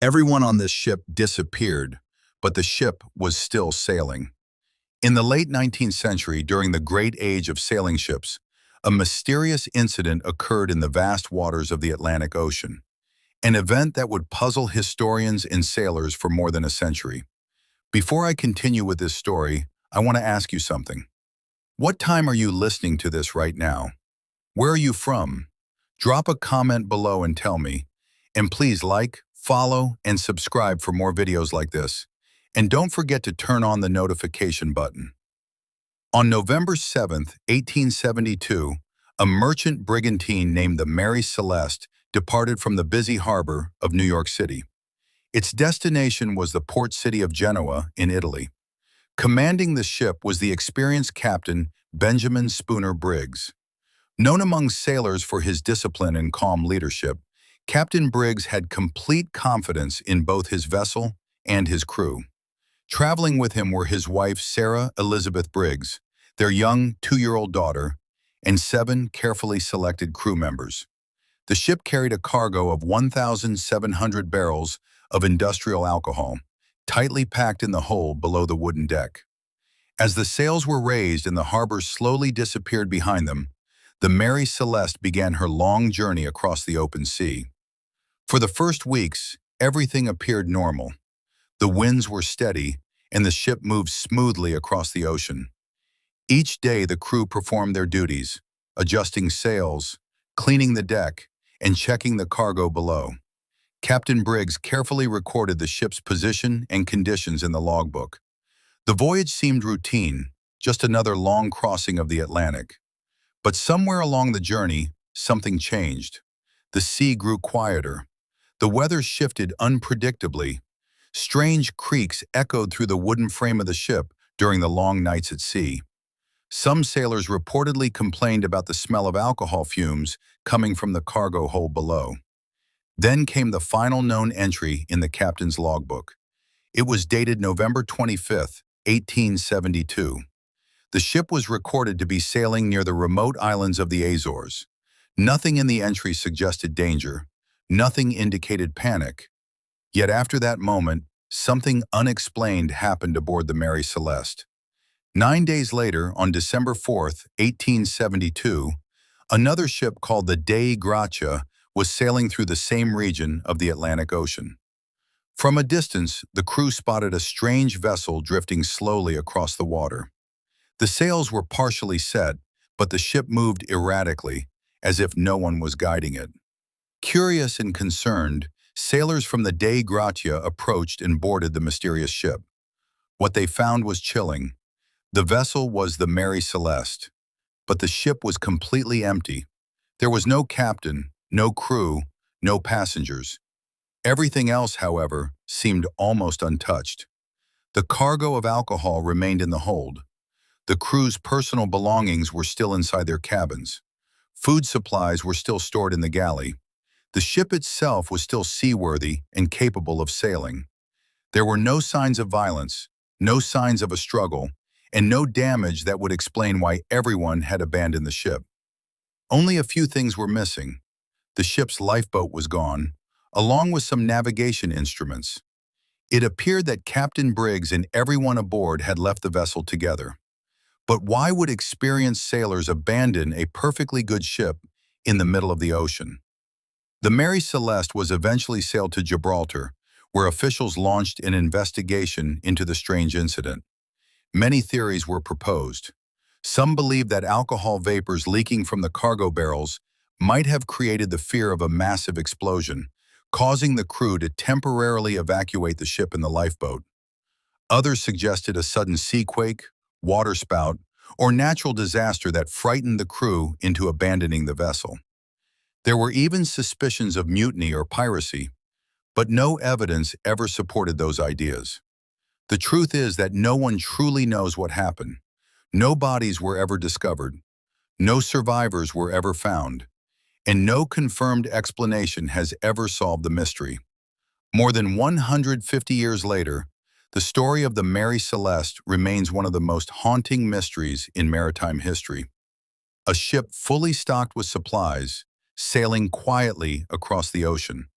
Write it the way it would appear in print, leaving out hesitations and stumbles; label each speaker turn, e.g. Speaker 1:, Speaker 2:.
Speaker 1: Everyone on this ship disappeared, but the ship was still sailing. In the late 19th century, during the great age of sailing ships, a mysterious incident occurred in the vast waters of the Atlantic Ocean, an event that would puzzle historians and sailors for more than a century. Before I continue with this story, I want to ask you something. What time are you listening to this right now? Where are you from? Drop a comment below and tell me. And please like, follow, and subscribe for more videos like this. And don't forget to turn on the notification button. On November 7th, 1872, a merchant brigantine named the Mary Celeste departed from the busy harbor of New York City. Its destination was the port city of Genoa in Italy. Commanding the ship was the experienced captain Benjamin Spooner Briggs. Known among sailors for his discipline and calm leadership, Captain Briggs had complete confidence in both his vessel and his crew. Traveling with him were his wife Sarah Elizabeth Briggs, their young 2-year-old daughter, and 7 carefully selected crew members. The ship carried a cargo of 1,700 barrels of industrial alcohol, tightly packed in the hold below the wooden deck. As the sails were raised and the harbor slowly disappeared behind them, the Mary Celeste began her long journey across the open sea. For the first weeks, everything appeared normal. The winds were steady, and the ship moved smoothly across the ocean. Each day the crew performed their duties, adjusting sails, cleaning the deck, and checking the cargo below. Captain Briggs carefully recorded the ship's position and conditions in the logbook. The voyage seemed routine, just another long crossing of the Atlantic. But somewhere along the journey, something changed. The sea grew quieter. The weather shifted unpredictably. Strange creaks echoed through the wooden frame of the ship during the long nights at sea. Some sailors reportedly complained about the smell of alcohol fumes coming from the cargo hold below. Then came the final known entry in the captain's logbook. It was dated November 25th, 1872. The ship was recorded to be sailing near the remote islands of the Azores. Nothing in the entry suggested danger. Nothing indicated panic. Yet after that moment, something unexplained happened aboard the Mary Celeste. 9 days later, on December 4th, 1872, another ship called the Dei Gratia was sailing through the same region of the Atlantic Ocean. From a distance, the crew spotted a strange vessel drifting slowly across the water. The sails were partially set, but the ship moved erratically, as if no one was guiding it. Curious and concerned, sailors from the Dei Gratia approached and boarded the mysterious ship. What they found was chilling. The vessel was the Mary Celeste, but the ship was completely empty. There was no captain, no crew, no passengers. Everything else, however, seemed almost untouched. The cargo of alcohol remained in the hold. The crew's personal belongings were still inside their cabins. Food supplies were still stored in the galley. The ship itself was still seaworthy and capable of sailing. There were no signs of violence, no signs of a struggle, and no damage that would explain why everyone had abandoned the ship. Only a few things were missing. The ship's lifeboat was gone, along with some navigation instruments. It appeared that Captain Briggs and everyone aboard had left the vessel together. But why would experienced sailors abandon a perfectly good ship in the middle of the ocean? The Mary Celeste was eventually sailed to Gibraltar, where officials launched an investigation into the strange incident. Many theories were proposed. Some believed that alcohol vapors leaking from the cargo barrels might have created the fear of a massive explosion, causing the crew to temporarily evacuate the ship in the lifeboat. Others suggested a sudden seaquake, waterspout, or natural disaster that frightened the crew into abandoning the vessel. There were even suspicions of mutiny or piracy, but no evidence ever supported those ideas. The truth is that no one truly knows what happened. No bodies were ever discovered, no survivors were ever found, and no confirmed explanation has ever solved the mystery. More than 150 years later, the story of the Mary Celeste remains one of the most haunting mysteries in maritime history. A ship fully stocked with supplies, sailing quietly across the ocean.